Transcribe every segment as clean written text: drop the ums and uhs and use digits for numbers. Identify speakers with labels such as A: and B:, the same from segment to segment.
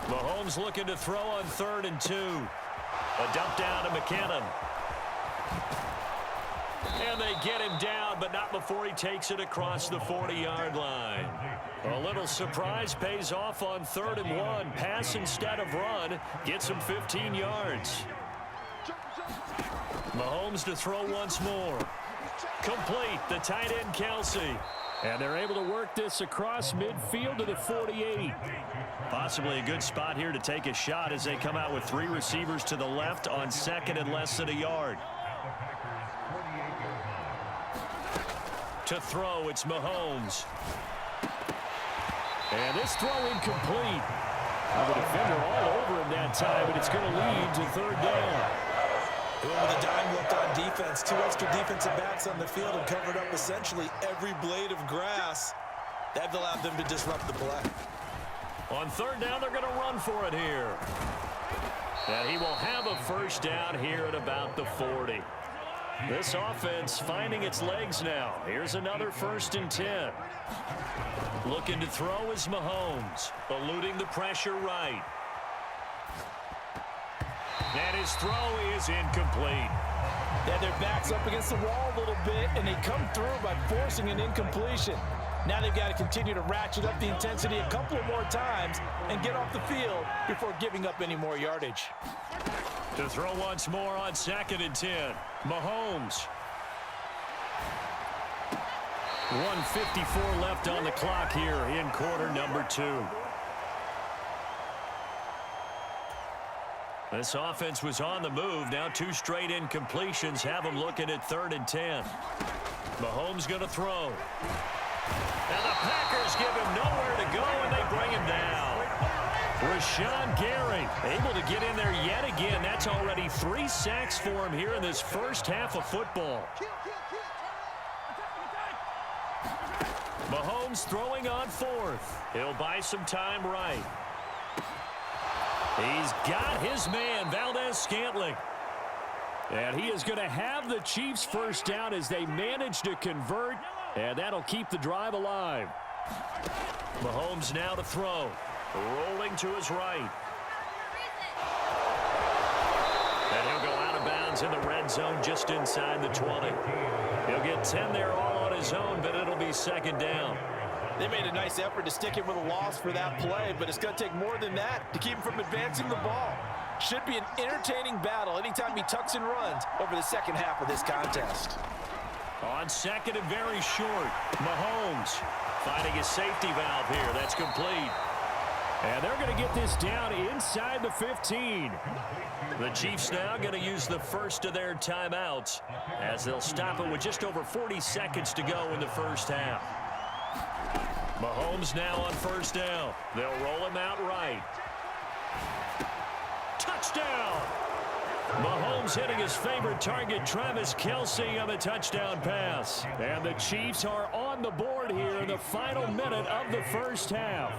A: Mahomes looking to throw on 3rd and 2. A dump down to McKinnon. And they get him down, but not before he takes it across the 40-yard line. A little surprise pays off on 3rd and 1. Pass instead of run. Gets him 15 yards. Mahomes to throw once more. Complete. The tight end, Kelsey. And they're able to work this across midfield to the 48. Possibly a good spot here to take a shot as they come out with 3 receivers to the left on 2nd and less than a yard. To throw, it's Mahomes. And this throw incomplete. The defender all over him that time, but it's going to lead to 3rd down.
B: With a dime look on defense, 2 extra defensive backs on the field and covered up essentially every blade of grass. That allowed them to disrupt the play.
A: On 3rd down, they're going to run for it here. And he will have a 1st down here at about the 40. This offense finding its legs now. Here's another 1st and 10. Looking to throw is Mahomes, eluding the pressure right. And his throw is incomplete.
B: Yeah, their back's up against the wall a little bit, and they come through by forcing an incompletion. Now they've got to continue to ratchet up the intensity a couple of more times and get off the field before giving up any more yardage.
A: To throw once more on 2nd and 10. Mahomes. 1:54 left on the clock here in quarter number 2. This offense was on the move. Now 2 straight incompletions have them looking at 3rd and 10. Mahomes going to throw. And the Packers give him nowhere to go, and they bring him down. Rashawn Gary able to get in there yet again. That's already 3 sacks for him here in this first half of football. Mahomes throwing on 4th. He'll buy some time right. He's got his man, Valdez-Scantling. And he is going to have the Chiefs 1st down as they manage to convert, and that'll keep the drive alive. Mahomes now to throw. Rolling to his right. And he'll go out of bounds in the red zone just inside the 20. He'll get 10 there all on his own, but it'll be 2nd down.
B: They made a nice effort to stick him with a loss for that play, but it's going to take more than that to keep him from advancing the ball. Should be an entertaining battle anytime he tucks and runs over the second half of this contest.
A: On 2nd and very short, Mahomes finding his safety valve here. That's complete. And they're going to get this down inside the 15. The Chiefs now going to use the first of their timeouts as they'll stop it with just over 40 seconds to go in the first half. Mahomes now on 1st down. They'll roll him out right. Touchdown! Mahomes hitting his favorite target, Travis Kelce, on the touchdown pass. And the Chiefs are on the board here in the final minute of the first half.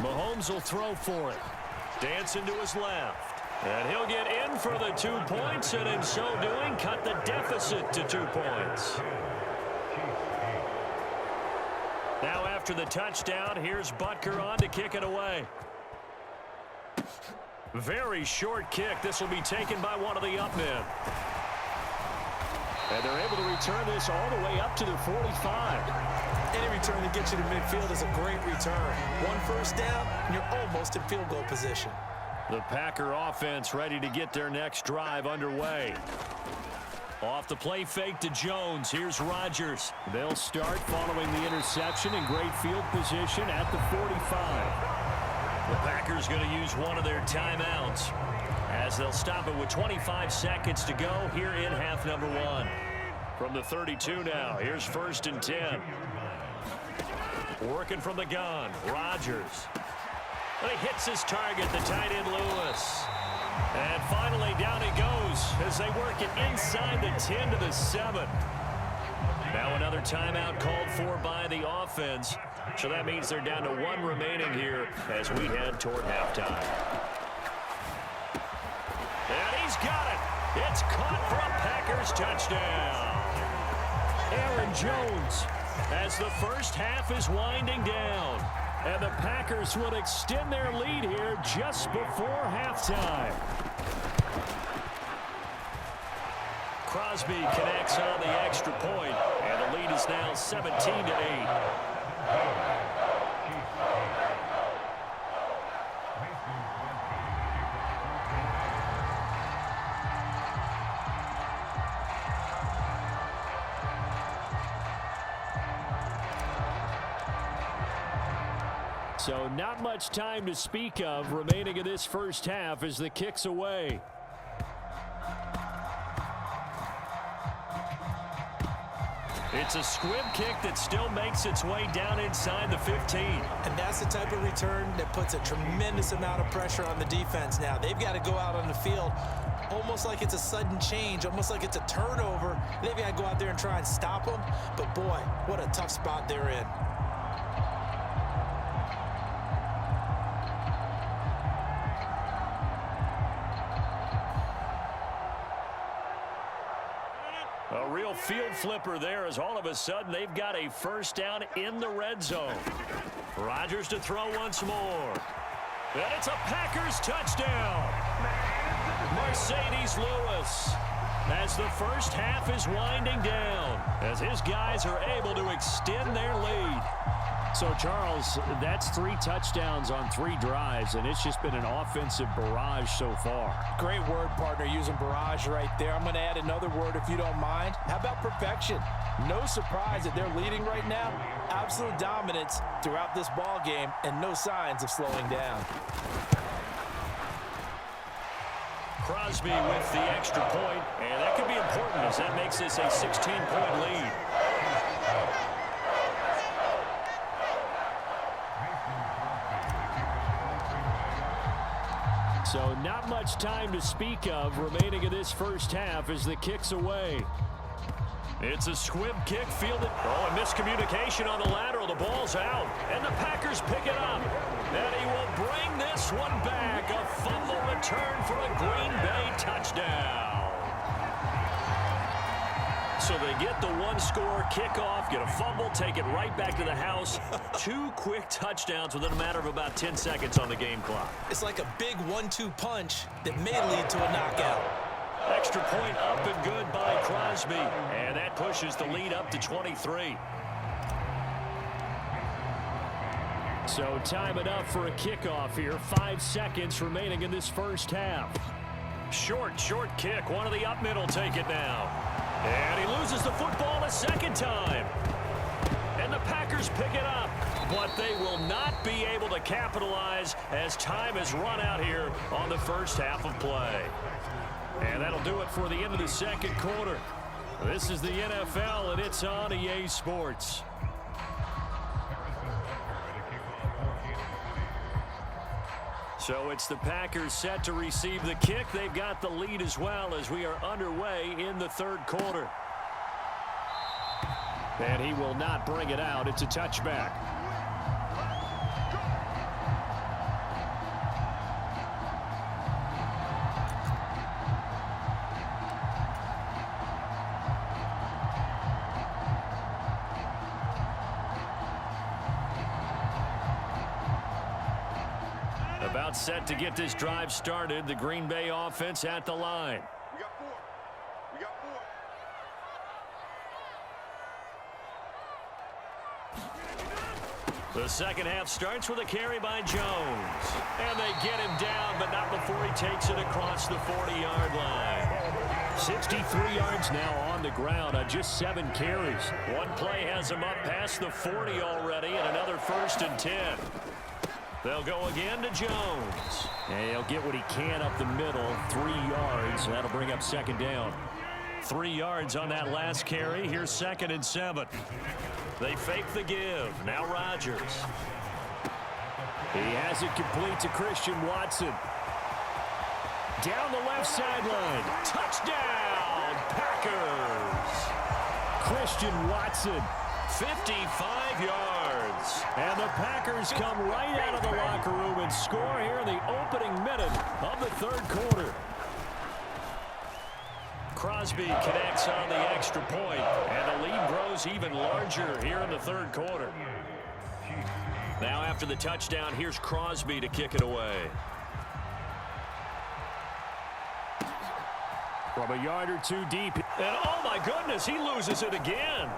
A: Mahomes will throw for it. Dancing to his left. And he'll get in for the 2 points, and in so doing, cut the deficit to 2 points. Now after the touchdown, here's Butker on to kick it away. Very short kick. This will be taken by one of the up men. And they're able to return this all the way up to the 45.
B: Any return that gets you to midfield is a great return. 1 first down, and you're almost in field goal position.
A: The Packer offense ready to get their next drive underway. Off the play fake to Jones. Here's Rodgers. They'll start following the interception in great field position at the 45. The Packers going to use one of their timeouts as they'll stop it with 25 seconds to go here in half number 1. From the 32 now, here's 1st and 10. Working from the gun, Rodgers. And he hits his target, the tight end Lewis. And finally down he goes as they work it inside the 10 to the 7. Now another timeout called for by the offense. So that means they're down to 1 remaining here as we head toward halftime. And he's got it. It's caught for a Packers touchdown. Aaron Jones as the first half is winding down. And the Packers would extend their lead here just before halftime. Crosby connects on the extra point, and the lead is now 17-8. So not much time to speak of remaining in this first half as the kick's away. It's a squib kick that still makes its way down inside the 15.
B: And that's the type of return that puts a tremendous amount of pressure on the defense now. They've got to go out on the field almost like it's a sudden change, almost like it's a turnover. They've got to go out there and try and stop them. But, boy, what a tough spot they're in.
A: A real field flipper there as all of a sudden they've got a first down in the red zone. Rodgers to throw once more. And it's a Packers touchdown. Mercedes Lewis as the first half is winding down as his guys are able to extend their lead. So, Charles, that's 3 touchdowns on 3 drives, and it's just been an offensive barrage so far.
B: Great word, partner, using barrage right there. I'm going to add another word if you don't mind. How about perfection? No surprise that they're leading right now. Absolute dominance throughout this ball game and no signs of slowing down.
A: Crosby with the extra point, and that could be important as that makes this a 16-point lead. So not much time to speak of remaining in this first half as the kick's away. It's a squib kick fielded. Oh, a miscommunication on the lateral. The ball's out, and the Packers pick it up. And he will bring this one back. A fumble return for a Green Bay touchdown. So they get the one-score kickoff, get a fumble, take it right back to the house. 2 quick touchdowns within a matter of about 10 seconds on the game clock.
B: It's like a big 1-2 punch that may lead to a knockout.
A: Extra point up and good by Crosby. And that pushes the lead up to 23. So time enough for a kickoff here. 5 seconds remaining in this first half. Short kick. One of the up middle take it now. And he loses the football a second time. And the Packers pick it up. But they will not be able to capitalize as time has run out here on the first half of play. And that'll do it for the end of the second quarter. This is the NFL, and it's on EA Sports. So it's the Packers set to receive the kick. They've got the lead as well as we are underway in the third quarter. And he will not bring it out. It's a touchback. About set to get this drive started. The Green Bay offense at the line.
C: We got 4. We got 4.
A: The second half starts with a carry by Jones. And they get him down, but not before he takes it across the 40-yard line. 63 yards now on the ground on just 7 carries. One play has him up past the 40 already, and another 1st and 10. They'll go again to Jones. And he'll get what he can up the middle, 3 yards. That'll bring up second down. 3 yards on that last carry. Here's 2nd and 7. They fake the give. Now Rodgers. He has it complete to Christian Watson. Down the left sideline. Touchdown, Packers. Christian Watson, 55 yards. And the Packers come right out of the locker room and score here in the opening minute of the third quarter. Crosby connects on the extra point, and the lead lead grows even larger here in the third quarter. Now after the touchdown, here's Crosby to kick it away. From a yard or two deep. And oh my goodness, he loses it again.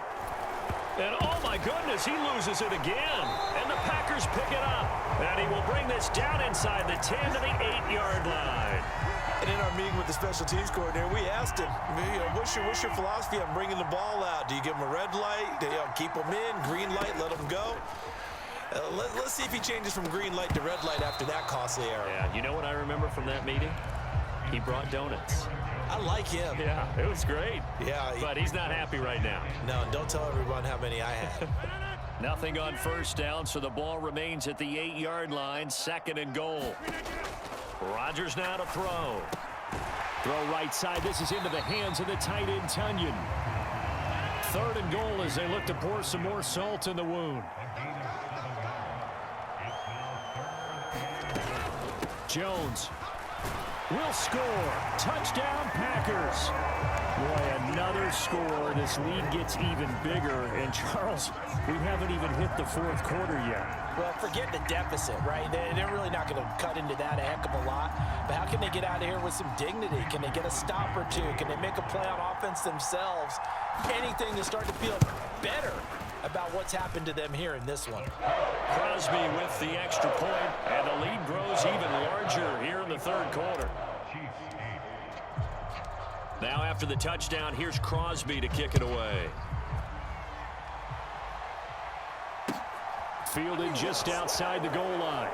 A: And oh my goodness, he loses it again. And the Packers pick it up. And he will bring this down inside the 10 to the 8-yard line.
B: And in our meeting with the special teams coordinator, we asked him, what's your philosophy on bringing the ball out? Do you give him a red light? Do you keep him in? Green light, let him go? Let's see if he changes from green light to red light after that costly error.
A: Yeah, you know what I remember from that meeting? He brought donuts.
B: I like him.
A: Yeah, it was great.
B: Yeah.
A: But he's not happy right now.
B: No, and don't tell everyone how many I had.
A: Nothing on first down, so the ball remains at the 8-yard line, 2nd and goal. Rodgers now to throw. Throw right side. This is into the hands of the tight end, Tunyon. 3rd and goal as they look to pour some more salt in the wound. Jones will score. Touchdown, Packers. Boy, another score. This lead gets even bigger. And, Charles, we haven't even hit the 4th quarter yet.
B: Well, forget the deficit, right? They're really not going to cut into that a heck of a lot. But how can they get out of here with some dignity? Can they get a stop or two? Can they make a play on offense themselves? Anything to start to feel better about what's happened to them here in this one.
A: Crosby with the extra point, and the lead grows even larger here in the 3rd quarter. Now after the touchdown, here's Crosby to kick it away. Fielded just outside the goal line.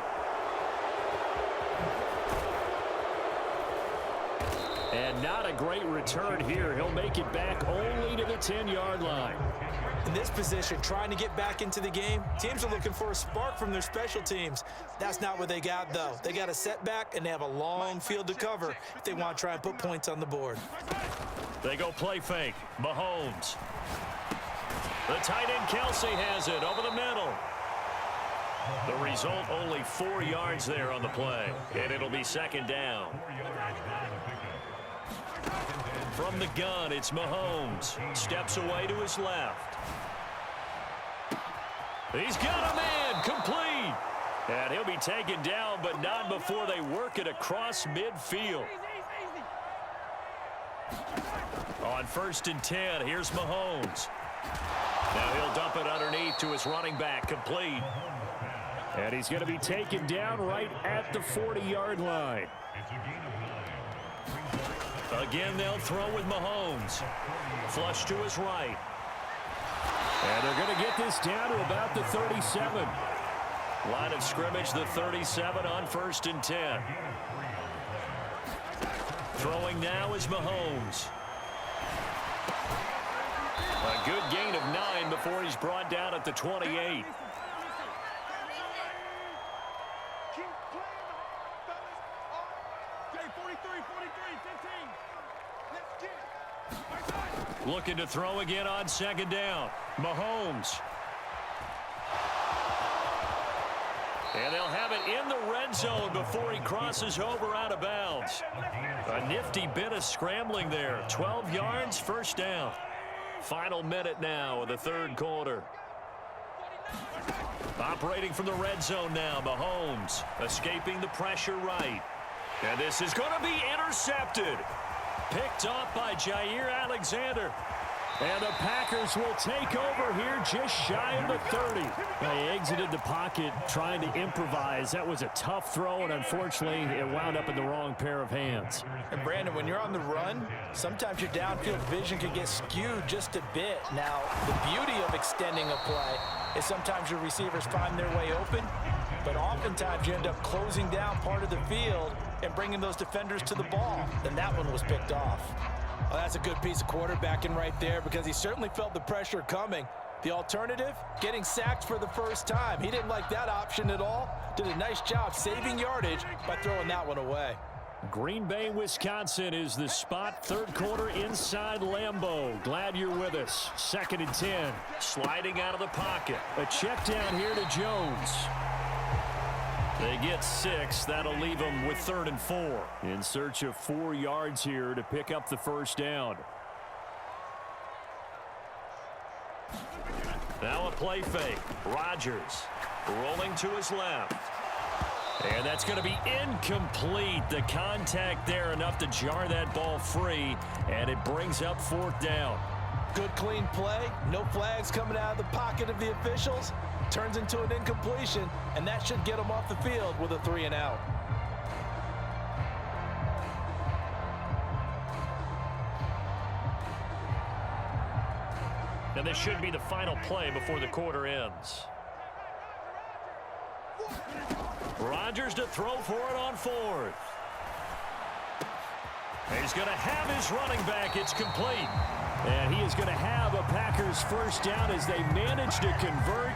A: And not a great return here. He'll make it back only to the 10-yard line.
B: In this position, trying to get back into the game, teams are looking for a spark from their special teams. That's not what they got, though. They got a setback, and they have a long field to cover if they want to try and put points on the board.
A: They go play fake. Mahomes. The tight end, Kelsey, has it over the middle. The result, only 4 yards there on the play, and it'll be 2nd down. From the gun, it's Mahomes. Steps away to his left. He's got a man, complete. And he'll be taken down, but not before they work it across midfield. On 1st and 10, here's Mahomes. Now he'll dump it underneath to his running back, complete. And he's going to be taken down right at the 40-yard line. Again, they'll throw with Mahomes. Flush to his right. And they're going to get this down to about the 37. Line of scrimmage, the 37 on 1st and 10. Throwing now is Mahomes. A good gain of 9 before he's brought down at the 28. Looking to throw again on 2nd down. Mahomes. And they'll have it in the red zone before he crosses over out of bounds. A nifty bit of scrambling there. 12 yards, 1st down. Final minute now of the 3rd quarter. Operating from the red zone now, Mahomes. Escaping the pressure right. And this is going to be intercepted. Picked off by Jair Alexander. And the Packers will take over here just shy of the 30. They exited the pocket trying to improvise. That was a tough throw, and unfortunately, it wound up in the wrong pair of hands.
B: And Brandon, when you're on the run, sometimes your downfield vision can get skewed just a bit. Now, the beauty of extending a play is sometimes your receivers find their way open, but oftentimes you end up closing down part of the field and bringing those defenders to the ball. And that one was picked off. Well, that's a good piece of quarterbacking right there because he certainly felt the pressure coming. The alternative, getting sacked for the first time. He didn't like that option at all. Did a nice job saving yardage by throwing that one away.
A: Green Bay, Wisconsin is the spot. 3rd quarter inside Lambeau. Glad you're with us. 2nd and 10. Sliding out of the pocket. A check down here to Jones. They get 6. That'll leave them with 3rd and 4. In search of 4 yards here to pick up the 1st down. Now a play fake. Rodgers rolling to his left. And that's going to be incomplete. The contact there enough to jar that ball free, and it brings up 4th down.
B: Good clean play. No flags coming out of the pocket of the officials. Turns into an incompletion, and that should get them off the field with a 3-and-out.
A: And this should be the final play before the quarter ends. Rodgers to throw for it on 4th. He's going to have his running back. It's complete. And he is going to have a Packers first down as they manage to convert,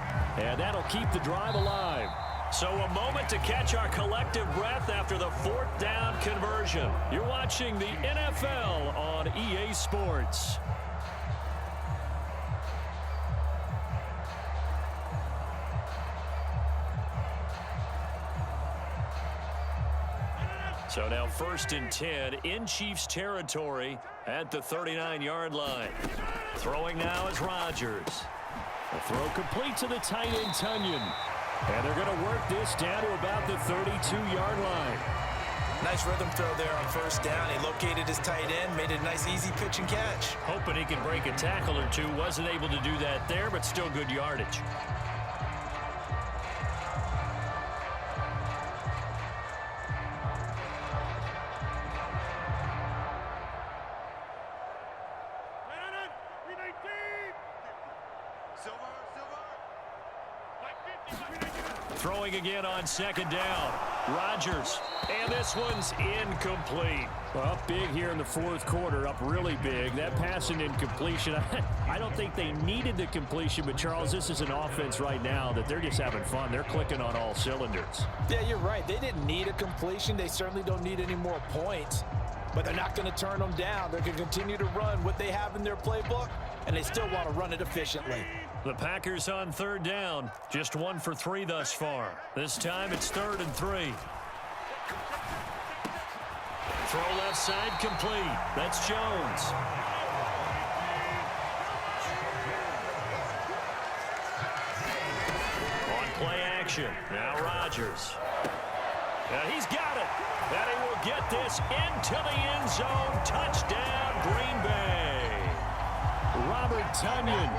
A: and that'll keep the drive alive. So a moment to catch our collective breath after the 4th down conversion. You're watching the NFL on EA Sports. So now 1st and 10 in Chiefs territory at the 39-yard line. Throwing now is Rodgers. The throw complete to the tight end, Tunyon. And they're going to work this down to about the 32-yard line.
B: Nice rhythm throw there on 1st down. He located his tight end, made it a nice easy pitch and catch.
A: Hoping he can break a tackle or two. Wasn't able to do that there, but still good yardage. Throwing again on 2nd down. Rodgers. And this one's incomplete. Well, up big here in the 4th quarter. Up really big. That pass and incompletion. I don't think they needed the completion, but Charles, this is an offense right now that they're just having fun. They're clicking on all cylinders.
B: Yeah, you're right. They didn't need a completion. They certainly don't need any more points. But they're not going to turn them down. They're going to continue to run what they have in their playbook, and they still want to run it efficiently.
A: The Packers on 3rd down. Just 1 for 3 thus far. This time it's 3rd and 3. Throw left side complete. That's Jones. On play action. Now Rodgers. And he's got it. And he will get this into the end zone. Touchdown, Green Bay. Robert Tunyon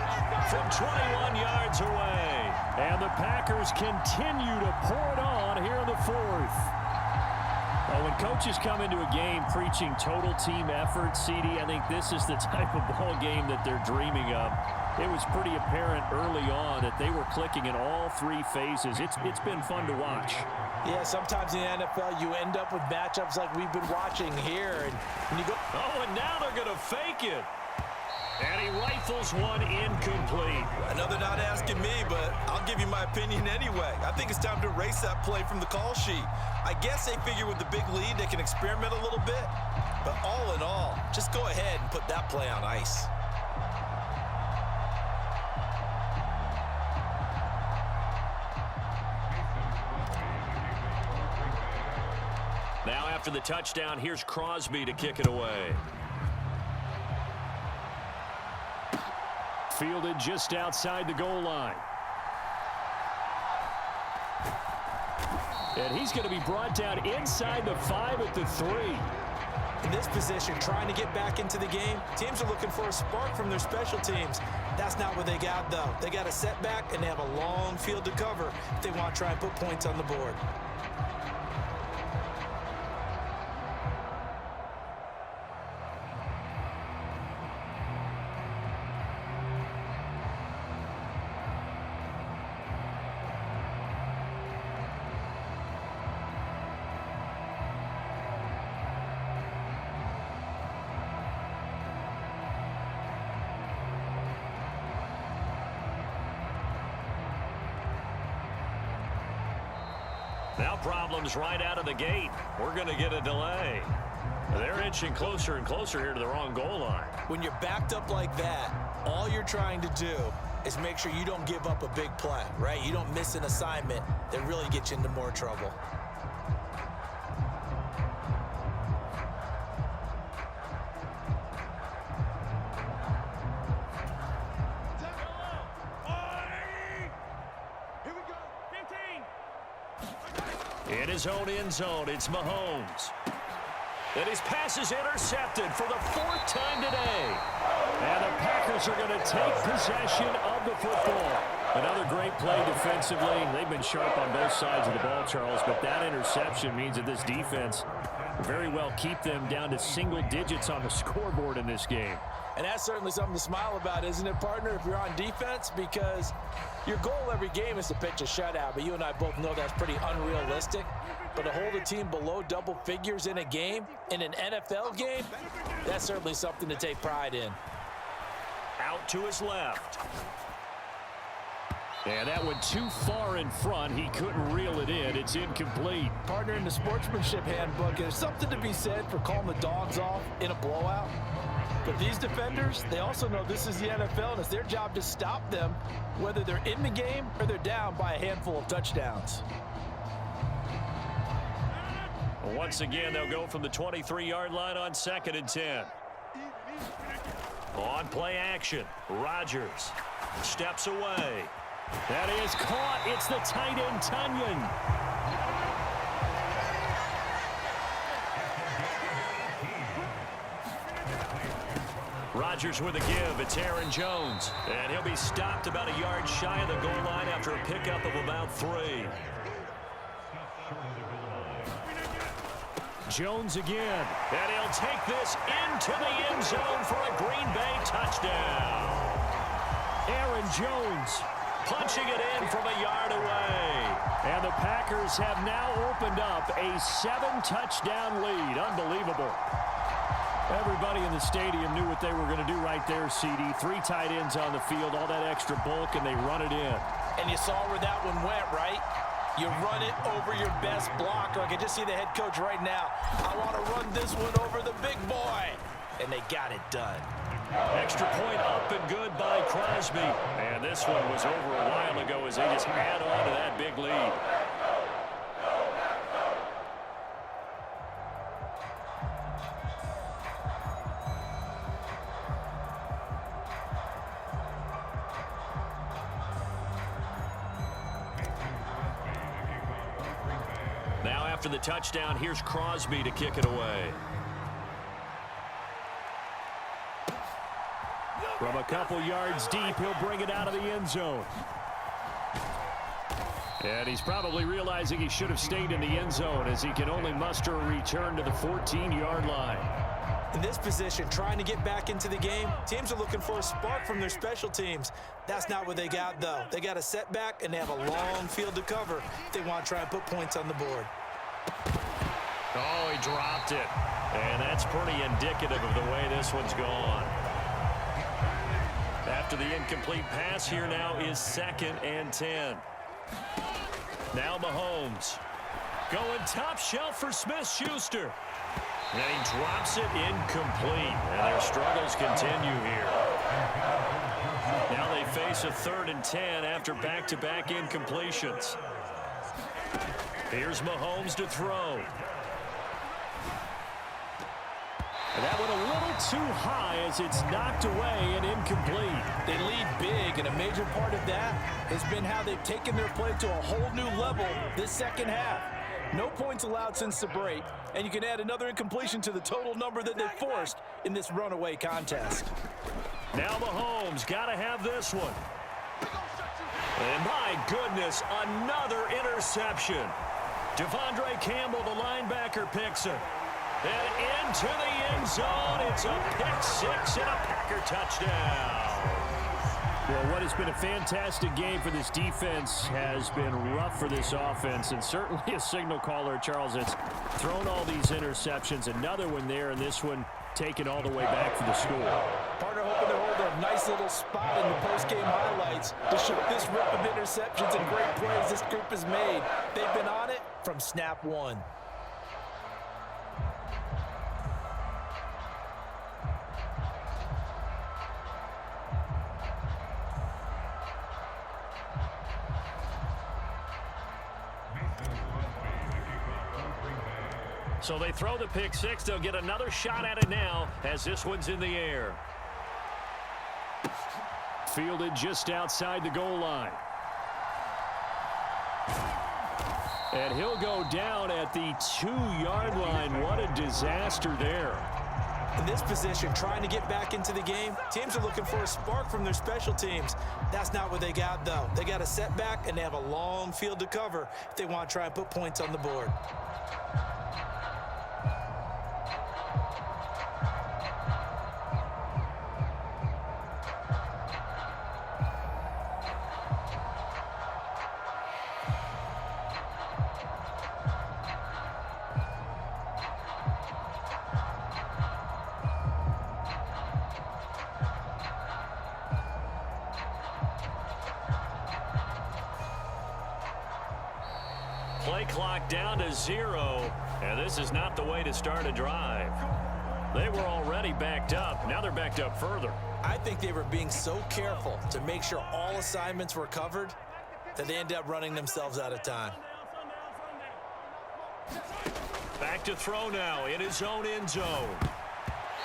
A: from 21 yards away. And the Packers continue to pour it on here in the 4th. Well, when coaches come into a game preaching total team effort, CD, I think this is the type of ball game that they're dreaming of. It was pretty apparent early on that they were clicking in all 3 phases. It's been fun to watch.
B: Yeah, sometimes in the NFL you end up with matchups like we've been watching here. And when you go,
A: oh, and now they're going to fake it. And he rifles one incomplete.
B: I know they're not asking me, but I'll give you my opinion anyway. I think it's time to erase that play from the call sheet. I guess they figure with the big lead they can experiment a little bit. But all in all, just go ahead and put that play on ice.
A: Now after the touchdown, here's Crosby to kick it away. Fielded just outside the goal line. And he's going to be brought down inside the 5 at the 3.
B: In this position, trying to get back into the game, teams are looking for a spark from their special teams. That's not what they got, though. They got a setback, and they have a long field to cover if they want to try and put points on the board.
A: Now problems right out of the gate. We're going to get a delay. They're inching closer and closer here to the wrong goal line.
B: When you're backed up like that, all you're trying to do is make sure you don't give up a big play, right? You don't miss an assignment that really gets you into more trouble.
A: In his own end zone, it's Mahomes. And his pass is intercepted for the fourth time today. And the Packers are going to take possession of the football. Another great play defensively. They've been sharp on both sides of the ball, Charles, but that interception means that this defense very well keep them down to single digits on the scoreboard in this game.
B: And that's certainly something to smile about, isn't it, partner, if you're on defense? Because your goal every game is to pitch a shutout, but you and I both know that's pretty unrealistic. But to hold a team below double figures in a game, in an NFL game, that's certainly something to take pride in.
A: Out to his left. And that went too far in front. He couldn't reel it in. It's incomplete.
B: Partner, in the sportsmanship handbook, there's something to be said for calling the dogs off in a blowout. But these defenders, they also know this is the NFL, and it's their job to stop them, whether they're in the game or they're down by a handful of touchdowns.
A: Once again, they'll go from the 23-yard line on 2nd and 10. On play action, Rodgers steps away. That is caught. It's the tight end, Tunyon. Rodgers with a give. It's Aaron Jones. And he'll be stopped about a yard shy of the goal line after a pickup of about 3. Jones again. And he'll take this into the end zone for a Green Bay touchdown. Aaron Jones punching it in from a yard away. And the Packers have now opened up a 7-touchdown lead. Unbelievable. Everybody in the stadium knew what they were going to do right there, CD. 3 tight ends on the field, all that extra bulk, and they run it in.
B: And you saw where that one went, right? You run it over your best blocker. I can just see the head coach right now. I want to run this one over the big boy. And they got it done.
A: Extra point up and good by Crosby. And this one was over a while ago as they just add on to that big lead. Now after the touchdown, here's Crosby to kick it away. From a couple yards deep, he'll bring it out of the end zone. And he's probably realizing he should have stayed in the end zone as he can only muster a return to the 14-yard line.
B: In this position, trying to get back into the game, teams are looking for a spark from their special teams. That's not what they got, though. They got a setback, and they have a long field to cover if they want to try and put points on the board.
A: Oh, he dropped it. And that's pretty indicative of the way this one's gone. After the incomplete pass, here now is 2nd and 10. Now Mahomes going top shelf for Smith-Schuster. And he drops it incomplete. And their struggles continue here. Now they face a 3rd and 10 after back-to-back incompletions. Here's Mahomes to throw. And that went a little too high as it's knocked away and incomplete.
B: They lead big, and a major part of that has been how they've taken their play to a whole new level this second half. No points allowed since the break, and you can add another incompletion to the total number that they forced in this runaway contest.
A: Now Mahomes got to have this one. And my goodness, another interception. Devondre Campbell, the linebacker, picks it. And into the end zone, it's a pick 6 and a Packer touchdown. Well, what has been a fantastic game for this defense has been rough for this offense, and certainly a signal caller, Charles, that's thrown all these interceptions. Another one there, and this one taken all the way back for the score.
B: Partner hoping to hold a nice little spot in the post-game highlights to show this rip of interceptions and great plays this group has made. They've been on it from snap one.
A: So they throw the pick 6. They'll get another shot at it now as this one's in the air. Fielded just outside the goal line. And he'll go down at the 2-yard line. What a disaster there.
B: In this position, trying to get back into the game, teams are looking for a spark from their special teams. That's not what they got, though. They got a setback, and they have a long field to cover if they want to try and put points on the board.
A: Play clock down to 0, and this is not the way to start a drive. They were already backed up. Now they're backed up further.
B: I think they were being so careful to make sure all assignments were covered that they ended up running themselves out of time.
A: Back to throw now in his own end zone.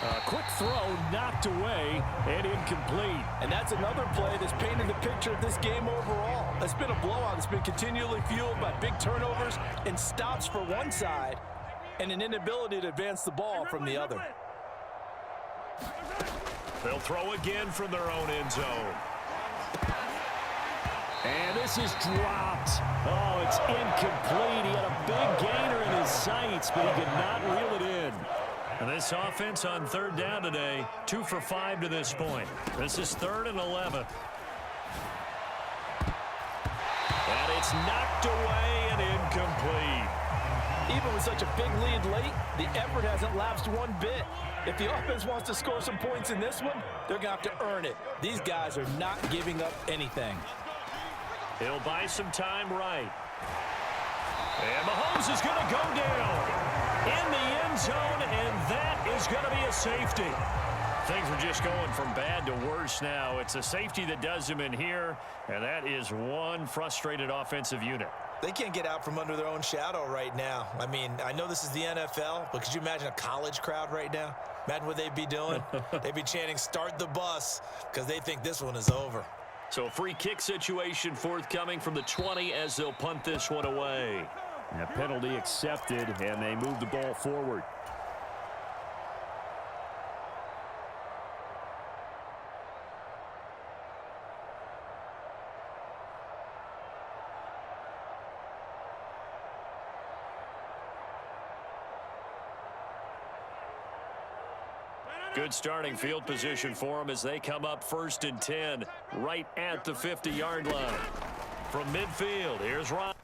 D: A quick throw knocked away and incomplete.
B: And that's another play that's painted the picture of this game overall. It's been a blowout. It's been continually fueled by big turnovers and stops for one side and an inability to advance the ball from the other.
A: They'll throw again from their own end zone.
D: And this is dropped. Oh, it's incomplete. He had a big gainer in his sights, but he could not reel it in.
A: And this offense on 3rd down today, 2 for 5 to this point. This is 3rd and 11. And it's knocked away and incomplete.
B: Even with such a big lead late, the effort hasn't lapsed one bit. If the offense wants to score some points in this one, they're going to have to earn it. These guys are not giving up anything.
A: He'll buy some time right. And Mahomes is going to go down in the end zone, and that is going to be a safety. Things are just going from bad to worse now. It's a safety that does them in here, and that is one frustrated offensive unit.
B: They can't get out from under their own shadow right now. I mean, I know this is the NFL, but could you imagine a college crowd right now? Imagine what they'd be doing. They'd be chanting, "Start the bus," because they think this one is over.
A: So a free kick situation forthcoming from the 20 as they'll punt this one away.
D: And a penalty accepted, and they move the ball forward.
A: Good starting field position for them as they come up 1st and 10 right at the 50-yard line. From midfield, here's Ron.